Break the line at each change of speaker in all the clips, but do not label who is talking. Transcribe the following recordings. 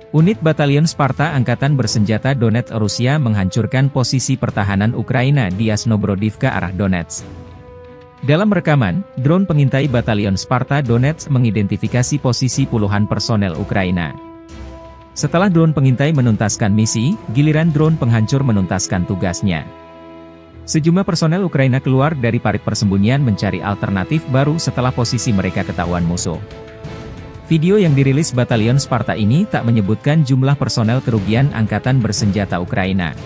Unit Batalion Sparta Angkatan Bersenjata Donetsk Rusia menghancurkan posisi pertahanan Ukraina di Yasnobrodivka arah Donetsk. Dalam rekaman, drone pengintai Batalion Sparta Donetsk mengidentifikasi posisi puluhan personel Ukraina. Setelah drone pengintai menuntaskan misi, giliran drone penghancur menuntaskan tugasnya. Sejumlah personel Ukraina keluar dari parit persembunyian mencari alternatif baru setelah posisi mereka ketahuan musuh. Video yang dirilis Batalion Sparta ini tak menyebutkan jumlah personel kerugian Angkatan Bersenjata Ukraina.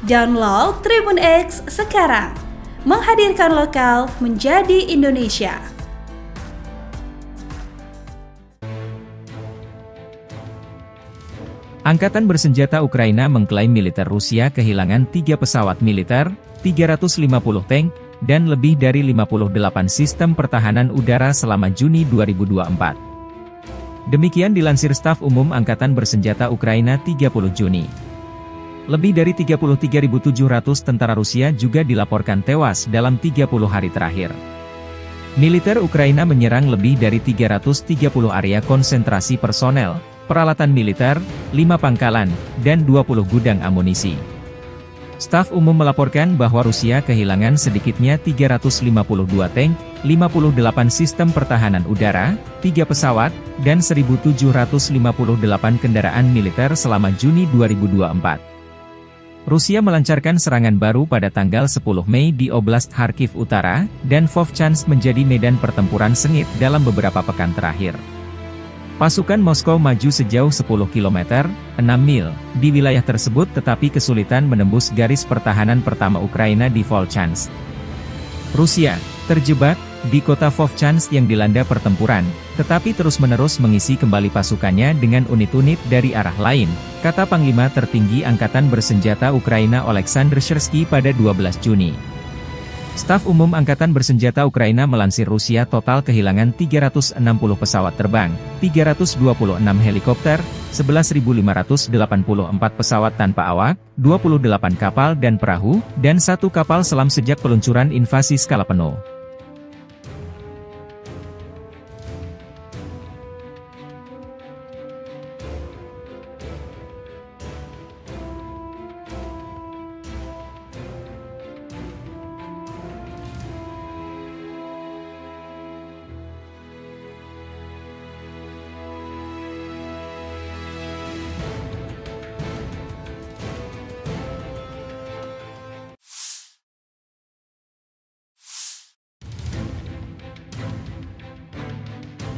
Download Tribun X sekarang, menghadirkan lokal menjadi Indonesia.
Angkatan Bersenjata Ukraina mengklaim militer Rusia kehilangan 3 pesawat militer, 350 tank, dan lebih dari 58 sistem pertahanan udara selama Juni 2024. Demikian dilansir Staf Umum Angkatan Bersenjata Ukraina 30 Juni. Lebih dari 33.700 tentara Rusia juga dilaporkan tewas dalam 30 hari terakhir. Militer Ukraina menyerang lebih dari 330 area konsentrasi personel, peralatan militer, 5 pangkalan, dan 20 gudang amunisi. Staf Umum melaporkan bahwa Rusia kehilangan sedikitnya 352 tank, 58 sistem pertahanan udara, 3 pesawat, dan 1.758 kendaraan militer selama Juni 2024. Rusia melancarkan serangan baru pada tanggal 10 Mei di Oblast Kharkiv Utara, dan Vovchansk menjadi medan pertempuran sengit dalam beberapa pekan terakhir. Pasukan Moskow maju sejauh 10 km, 6 mil, di wilayah tersebut tetapi kesulitan menembus garis pertahanan pertama Ukraina di Volchansk. Rusia terjebak di kota Vovchansk yang dilanda pertempuran, tetapi terus-menerus mengisi kembali pasukannya dengan unit-unit dari arah lain, kata Panglima Tertinggi Angkatan Bersenjata Ukraina Oleksandr Syrsky pada 12 Juni. Staf Umum Angkatan Bersenjata Ukraina melansir Rusia total kehilangan 360 pesawat terbang, 326 helikopter, 11.584 pesawat tanpa awak, 28 kapal dan perahu, dan 1 kapal selam sejak peluncuran invasi skala penuh.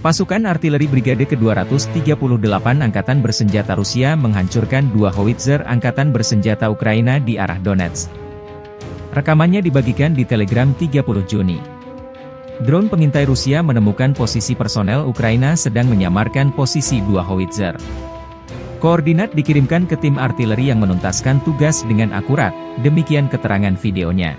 Pasukan artileri Brigade ke-238 Angkatan Bersenjata Rusia menghancurkan 2 howitzer Angkatan Bersenjata Ukraina di arah Donetsk. Rekamannya dibagikan di Telegram 30 Juni. Drone pengintai Rusia menemukan posisi personel Ukraina sedang menyamarkan posisi 2 howitzer. Koordinat dikirimkan ke tim artileri yang menuntaskan tugas dengan akurat, demikian keterangan videonya.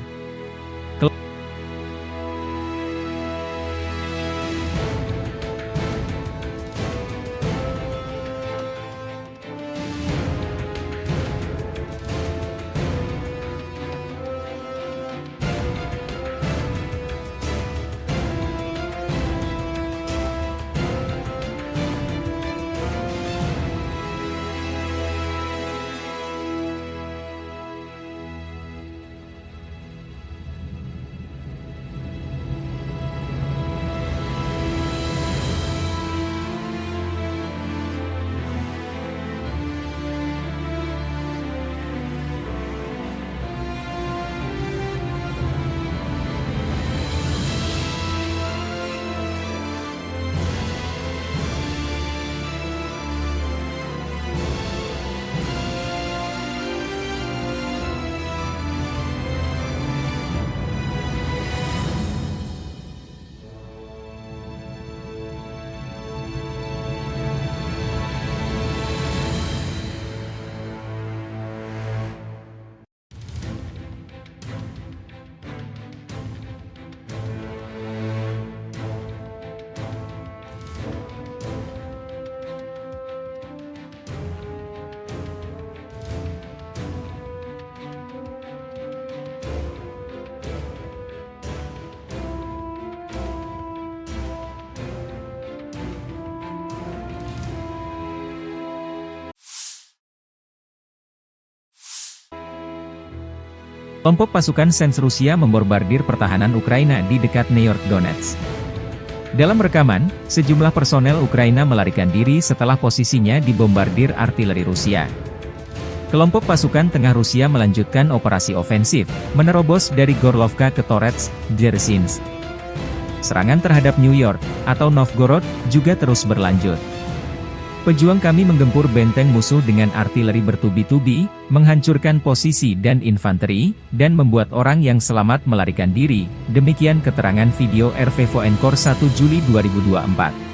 Kelompok pasukan Sens Rusia membombardir pertahanan Ukraina di dekat Neyork Donetsk. Dalam rekaman, sejumlah personel Ukraina melarikan diri setelah posisinya dibombardir artileri Rusia. Kelompok pasukan tengah Rusia melanjutkan operasi ofensif, menerobos dari Gorlovka ke Torets, Dzerzhinsk. Serangan terhadap New York, atau Novgorod, juga terus berlanjut. Pejuang kami menggempur benteng musuh dengan artileri bertubi-tubi, menghancurkan posisi dan infanteri, dan membuat orang yang selamat melarikan diri, demikian keterangan video RV Voenkor 1 Juli 2024.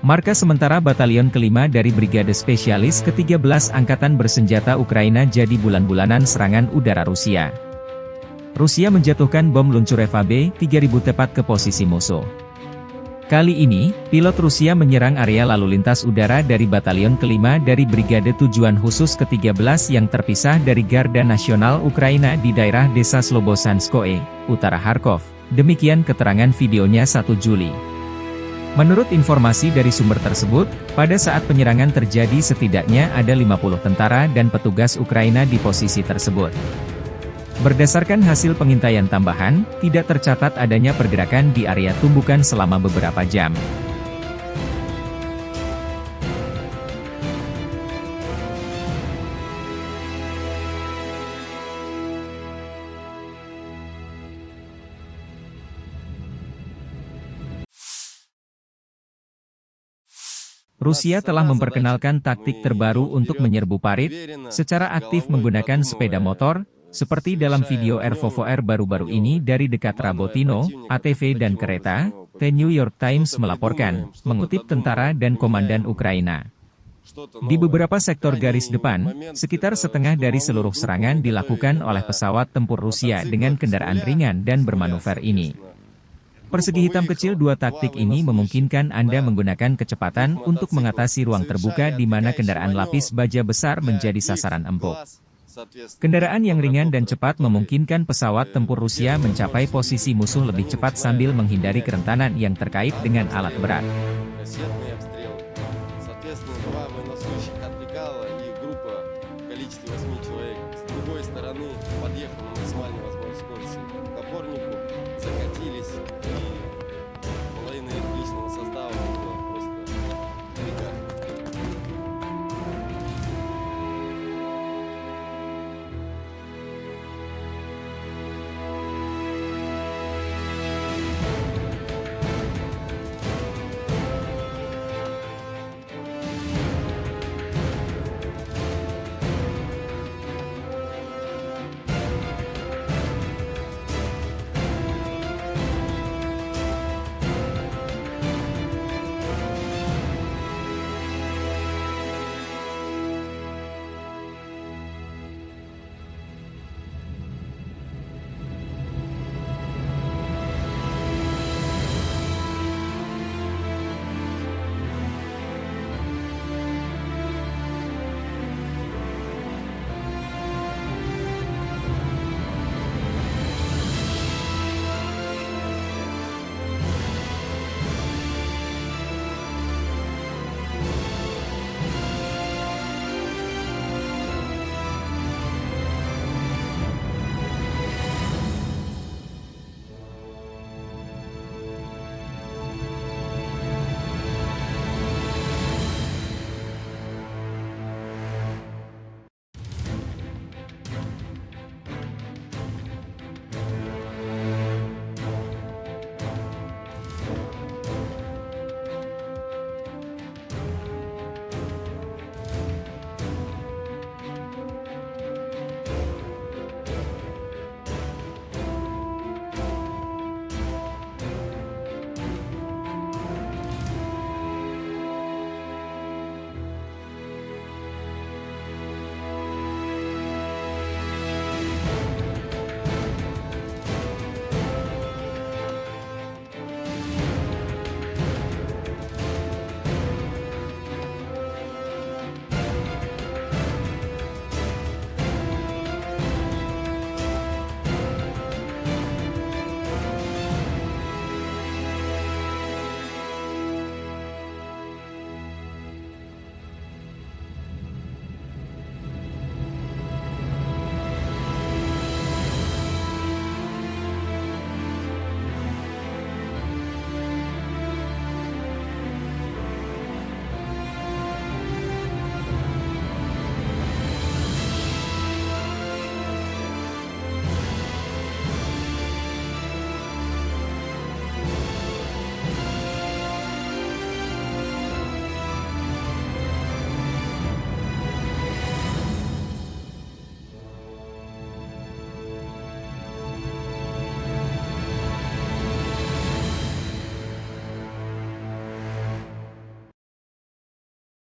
Markas sementara Batalion ke-5 dari Brigade Spesialis ke-13 Angkatan Bersenjata Ukraina jadi bulan-bulanan serangan udara Rusia. Rusia menjatuhkan bom luncur FAB-3000 tepat ke posisi musuh. Kali ini, pilot Rusia menyerang area lalu lintas udara dari Batalion ke-5 dari Brigade Tujuan Khusus ke-13 yang terpisah dari Garda Nasional Ukraina di daerah desa Slobosanskoe, utara Kharkov. Demikian keterangan videonya 1 Juli. Menurut informasi dari sumber tersebut, pada saat penyerangan terjadi setidaknya ada 50 tentara dan petugas Ukraina di posisi tersebut. Berdasarkan hasil pengintaian tambahan, tidak tercatat adanya pergerakan di area tumbukan selama beberapa jam. Rusia telah memperkenalkan taktik terbaru untuk menyerbu parit, secara aktif menggunakan sepeda motor, seperti dalam video RVVR baru-baru ini dari dekat Rabotino, ATV dan kereta. The New York Times melaporkan, mengutip tentara dan komandan Ukraina. Di beberapa sektor garis depan, sekitar setengah dari seluruh serangan dilakukan oleh pesawat tempur Rusia dengan kendaraan ringan dan bermanuver ini. Persegi hitam kecil 2 taktik ini memungkinkan Anda menggunakan kecepatan untuk mengatasi ruang terbuka di mana kendaraan lapis baja besar menjadi sasaran empuk. Kendaraan yang ringan dan cepat memungkinkan pesawat tempur Rusia mencapai posisi musuh lebih cepat sambil menghindari kerentanan yang terkait dengan alat berat.